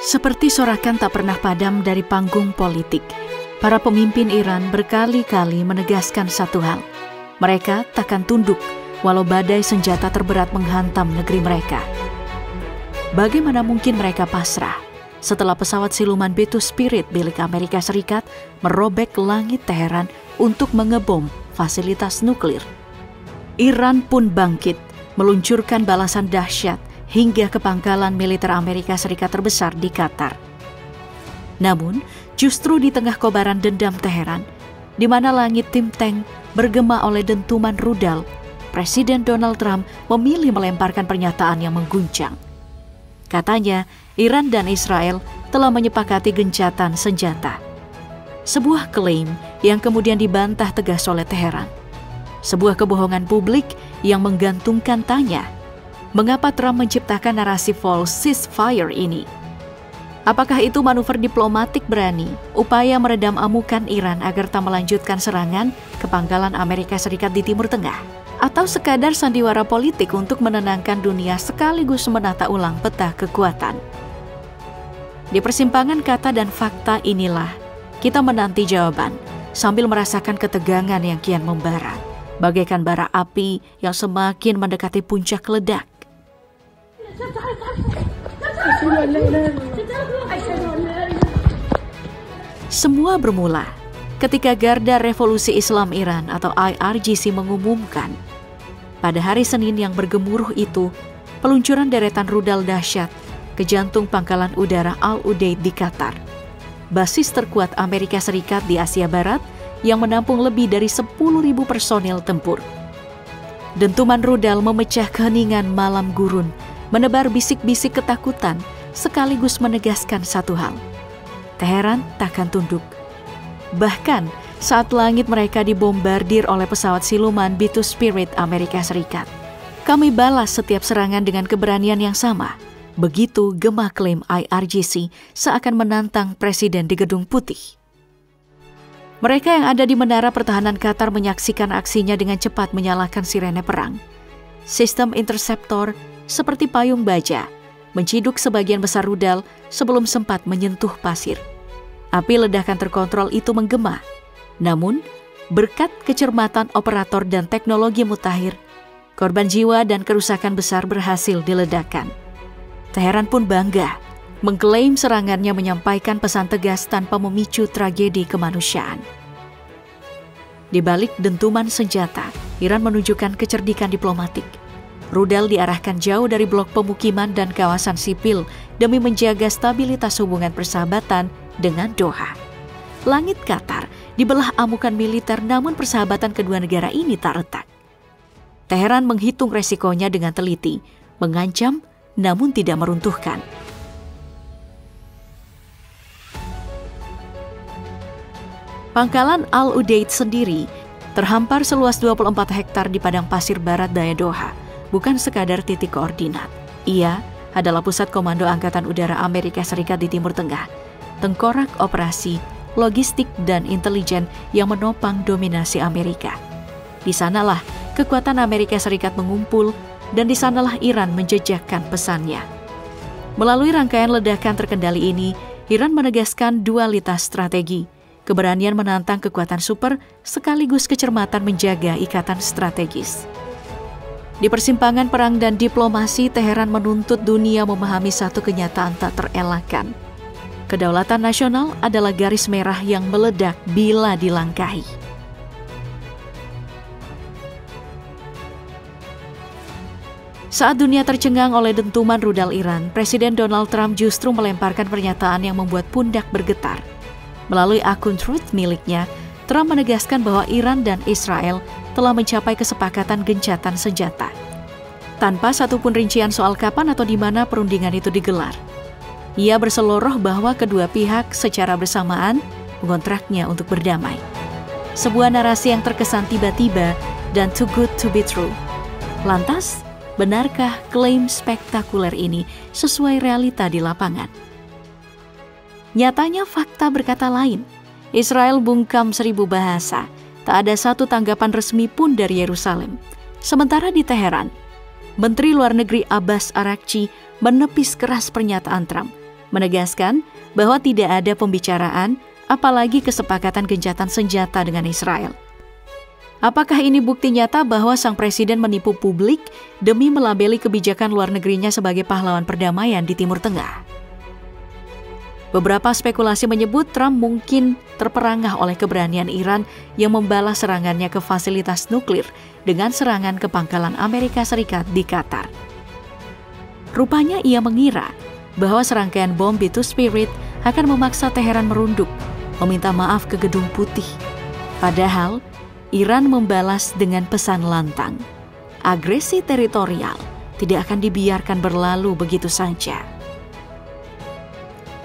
Seperti sorakan tak pernah padam dari panggung politik, para pemimpin Iran berkali-kali menegaskan satu hal. Mereka takkan tunduk walau badai senjata terberat menghantam negeri mereka. Bagaimana mungkin mereka pasrah setelah pesawat siluman Betu Spirit milik Amerika Serikat merobek langit Teheran untuk mengebom fasilitas nuklir? Iran pun bangkit, meluncurkan balasan dahsyat hingga ke pangkalan militer Amerika Serikat terbesar di Qatar. Namun, justru di tengah kobaran dendam Teheran, di mana langit think tank bergema oleh dentuman rudal, Presiden Donald Trump memilih melemparkan pernyataan yang mengguncang. Katanya, Iran dan Israel telah menyepakati gencatan senjata. Sebuah klaim yang kemudian dibantah tegas oleh Teheran. Sebuah kebohongan publik yang menggantungkan tanya, mengapa Trump menciptakan narasi false ceasefire ini? Apakah itu manuver diplomatik berani, upaya meredam amukan Iran agar tak melanjutkan serangan ke pangkalan Amerika Serikat di Timur Tengah? Atau sekadar sandiwara politik untuk menenangkan dunia sekaligus menata ulang peta kekuatan? Di persimpangan kata dan fakta inilah, kita menanti jawaban sambil merasakan ketegangan yang kian membara, bagaikan bara api yang semakin mendekati puncak ledak. Semua bermula ketika Garda Revolusi Islam Iran atau IRGC mengumumkan pada hari Senin yang bergemuruh itu peluncuran deretan rudal dahsyat ke jantung pangkalan udara Al-Udeid di Qatar, basis terkuat Amerika Serikat di Asia Barat yang menampung lebih dari 10.000 personil tempur. Dentuman rudal memecah keheningan malam gurun, menebar bisik-bisik ketakutan, sekaligus menegaskan satu hal. Teheran takkan tunduk. Bahkan saat langit mereka dibombardir oleh pesawat siluman Betu Spirit Amerika Serikat, kami balas setiap serangan dengan keberanian yang sama. Begitu gema klaim IRGC seakan menantang Presiden di Gedung Putih. Mereka yang ada di Menara Pertahanan Qatar menyaksikan aksinya dengan cepat menyalakan sirene perang. Sistem interceptor seperti payung baja, menciduk sebagian besar rudal sebelum sempat menyentuh pasir. Api ledakan terkontrol itu menggema. Namun, berkat kecermatan operator dan teknologi mutakhir, korban jiwa dan kerusakan besar berhasil diledakkan. Teheran pun bangga, mengklaim serangannya menyampaikan pesan tegas tanpa memicu tragedi kemanusiaan. Di balik dentuman senjata, Iran menunjukkan kecerdikan diplomatik. Rudal diarahkan jauh dari blok pemukiman dan kawasan sipil demi menjaga stabilitas hubungan persahabatan dengan Doha. Langit Qatar dibelah amukan militer, namun persahabatan kedua negara ini tak retak. Teheran menghitung resikonya dengan teliti, mengancam namun tidak meruntuhkan. Pangkalan Al-Udeid sendiri terhampar seluas 24 hektar di padang pasir barat daya Doha. Bukan sekadar titik koordinat. Ia adalah pusat komando Angkatan Udara Amerika Serikat di Timur Tengah, tengkorak operasi, logistik, dan intelijen yang menopang dominasi Amerika. Di sanalah kekuatan Amerika Serikat mengumpul, dan di sanalah Iran menjejakkan pesannya. Melalui rangkaian ledakan terkendali ini, Iran menegaskan dualitas strategi, keberanian menantang kekuatan super, sekaligus kecermatan menjaga ikatan strategis. Di persimpangan perang dan diplomasi, Teheran menuntut dunia memahami satu kenyataan tak terelakkan. Kedaulatan nasional adalah garis merah yang meledak bila dilangkahi. Saat dunia tercengang oleh dentuman rudal Iran, Presiden Donald Trump justru melemparkan pernyataan yang membuat pundak bergetar. Melalui akun Truth miliknya, Trump menegaskan bahwa Iran dan Israel telah mencapai kesepakatan gencatan senjata, tanpa satupun rincian soal kapan atau di mana perundingan itu digelar. Ia berseloroh bahwa kedua pihak secara bersamaan mengontraknya untuk berdamai. Sebuah narasi yang terkesan tiba-tiba dan too good to be true. Lantas, benarkah klaim spektakuler ini sesuai realita di lapangan? Nyatanya fakta berkata lain. Israel bungkam 1000 bahasa. Tak ada satu tanggapan resmi pun dari Yerusalem. Sementara di Teheran, Menteri Luar Negeri Abbas Araghchi menepis keras pernyataan Trump, menegaskan bahwa tidak ada pembicaraan, apalagi kesepakatan gencatan senjata dengan Israel. Apakah ini bukti nyata bahwa sang presiden menipu publik demi melabeli kebijakan luar negerinya sebagai pahlawan perdamaian di Timur Tengah? Beberapa spekulasi menyebut Trump mungkin terperangah oleh keberanian Iran yang membalas serangannya ke fasilitas nuklir dengan serangan ke pangkalan Amerika Serikat di Qatar. Rupanya ia mengira bahwa serangkaian bom B2 Spirit akan memaksa Teheran merunduk, meminta maaf ke Gedung Putih. Padahal, Iran membalas dengan pesan lantang. Agresi teritorial tidak akan dibiarkan berlalu begitu saja.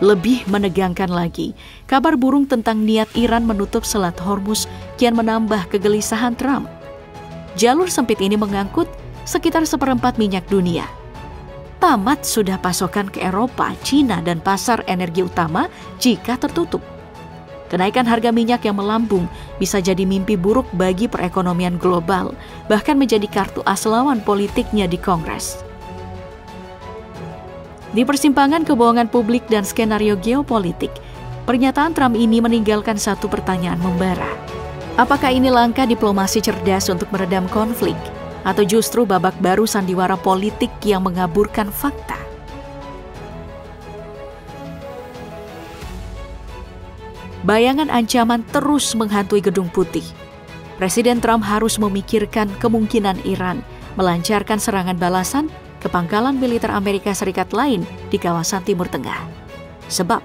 Lebih menegangkan lagi, kabar burung tentang niat Iran menutup Selat Hormuz kian menambah kegelisahan Trump. Jalur sempit ini mengangkut sekitar 1/4 minyak dunia. Tamat sudah pasokan ke Eropa, Cina, dan pasar energi utama jika tertutup. Kenaikan harga minyak yang melambung bisa jadi mimpi buruk bagi perekonomian global, bahkan menjadi kartu as lawan politiknya di Kongres. Di persimpangan kebohongan publik dan skenario geopolitik, pernyataan Trump ini meninggalkan satu pertanyaan membara. Apakah ini langkah diplomasi cerdas untuk meredam konflik, atau justru babak baru sandiwara politik yang mengaburkan fakta? Bayangan ancaman terus menghantui Gedung Putih. Presiden Trump harus memikirkan kemungkinan Iran melancarkan serangan balasan ke pangkalan militer Amerika Serikat lain di kawasan Timur Tengah. Sebab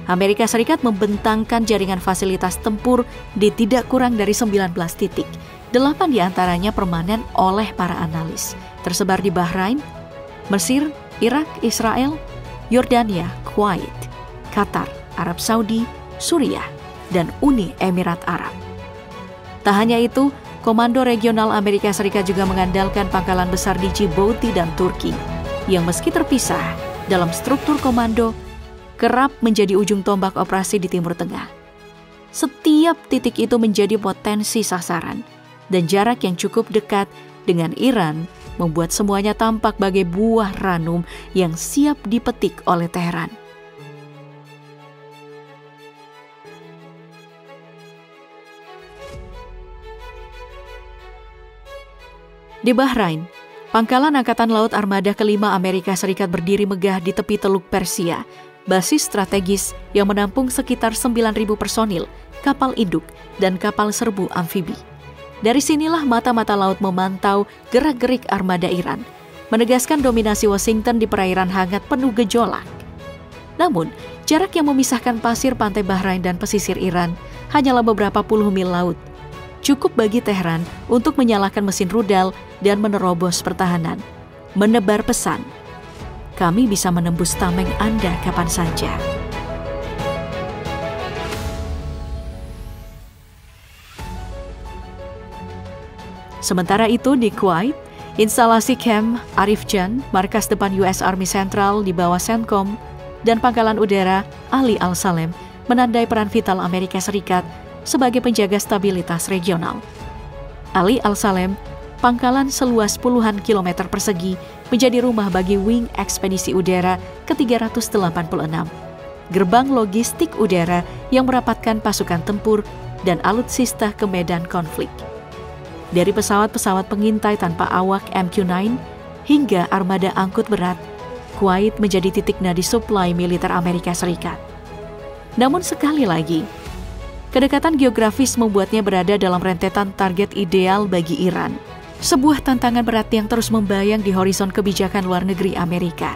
Amerika Serikat membentangkan jaringan fasilitas tempur di tidak kurang dari 19 titik. 8 diantaranya permanen oleh para analis, tersebar di Bahrain, Mesir, Irak, Israel, Yordania, Kuwait, Qatar, Arab Saudi, Suriah, dan Uni Emirat Arab. Tak hanya itu, Komando Regional Amerika Serikat juga mengandalkan pangkalan besar di Djibouti dan Turki, yang meski terpisah dalam struktur komando, kerap menjadi ujung tombak operasi di Timur Tengah. Setiap titik itu menjadi potensi sasaran, dan jarak yang cukup dekat dengan Iran membuat semuanya tampak bagai buah ranum yang siap dipetik oleh Teheran. Di Bahrain, pangkalan Angkatan Laut Armada ke-5 Amerika Serikat berdiri megah di tepi Teluk Persia, basis strategis yang menampung sekitar 9.000 personil, kapal induk, dan kapal serbu amfibi. Dari sinilah mata-mata laut memantau gerak-gerik armada Iran, menegaskan dominasi Washington di perairan hangat penuh gejolak. Namun, jarak yang memisahkan pasir pantai Bahrain dan pesisir Iran hanyalah beberapa puluh mil laut. Cukup bagi Teheran untuk menyalakan mesin rudal dan menerobos pertahanan, menebar pesan, kami bisa menembus tameng Anda kapan saja. Sementara itu di Kuwait, instalasi Camp Arif Jan, markas depan US Army Central di bawah CENTCOM, dan pangkalan udara Ali Al-Salem menandai peran vital Amerika Serikat sebagai penjaga stabilitas regional. Ali Al-Salem, pangkalan seluas puluhan kilometer persegi, menjadi rumah bagi Wing Ekspedisi Udara ke-386, gerbang logistik udara yang merapatkan pasukan tempur dan alutsista ke medan konflik. Dari pesawat-pesawat pengintai tanpa awak MQ-9 hingga armada angkut berat, Kuwait menjadi titik nadi suplai militer Amerika Serikat. Namun sekali lagi, kedekatan geografis membuatnya berada dalam rentetan target ideal bagi Iran. Sebuah tantangan berat yang terus membayang di horizon kebijakan luar negeri Amerika.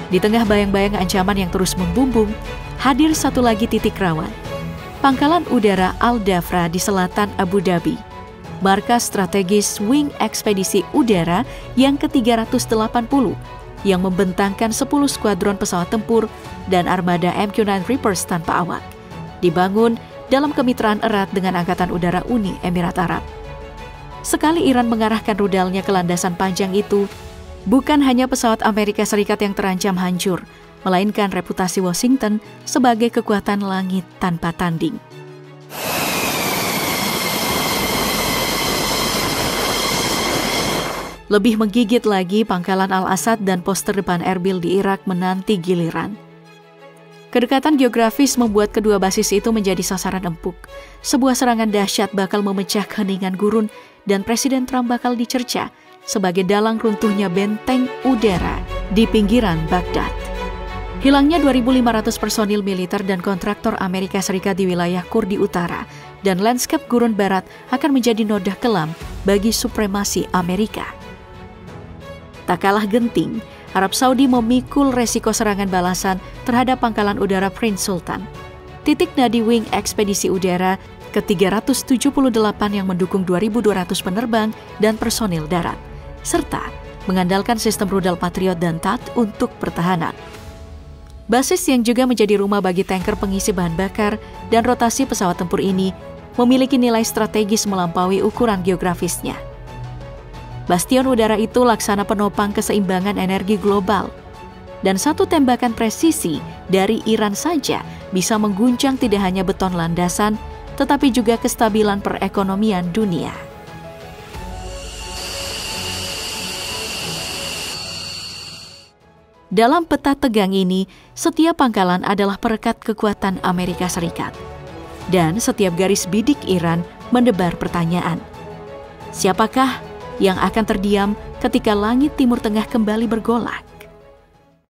Di tengah bayang-bayang ancaman yang terus membumbung, hadir satu lagi titik rawan. Pangkalan udara Al-Dhafra di selatan Abu Dhabi. Markas strategis Wing Ekspedisi Udara yang ke-380 yang membentangkan 10 skuadron pesawat tempur dan armada MQ-9 Reapers tanpa awak. Dibangun dalam kemitraan erat dengan Angkatan Udara Uni Emirat Arab. Sekali Iran mengarahkan rudalnya ke landasan panjang itu, Bukan hanya pesawat Amerika Serikat yang terancam hancur, melainkan reputasi Washington sebagai kekuatan langit tanpa tanding. Lebih menggigit lagi, pangkalan Al-Assad dan poster depan Erbil di Irak menanti giliran. Kedekatan geografis membuat kedua basis itu menjadi sasaran empuk. Sebuah serangan dahsyat bakal memecah keheningan gurun dan Presiden Trump bakal dicerca sebagai dalang runtuhnya benteng udara di pinggiran Baghdad. Hilangnya 2.500 personil militer dan kontraktor Amerika Serikat di wilayah Kurdi Utara dan lanskap gurun barat akan menjadi noda kelam bagi supremasi Amerika. Tak kalah genting, Arab Saudi memikul resiko serangan balasan terhadap pangkalan udara Prince Sultan. Titik nadi wing ekspedisi udara ke-378 yang mendukung 2.200 penerbang dan personil darat, serta mengandalkan sistem rudal Patriot dan THAAD untuk pertahanan. Basis yang juga menjadi rumah bagi tanker pengisi bahan bakar dan rotasi pesawat tempur ini memiliki nilai strategis melampaui ukuran geografisnya. Bastion udara itu laksana penopang keseimbangan energi global. Dan satu tembakan presisi dari Iran saja bisa mengguncang tidak hanya beton landasan, tetapi juga kestabilan perekonomian dunia. Dalam peta tegang ini, setiap pangkalan adalah perekat kekuatan Amerika Serikat. Dan setiap garis bidik Iran mendebar pertanyaan. Siapakah yang akan terdiam ketika langit Timur Tengah kembali bergolak?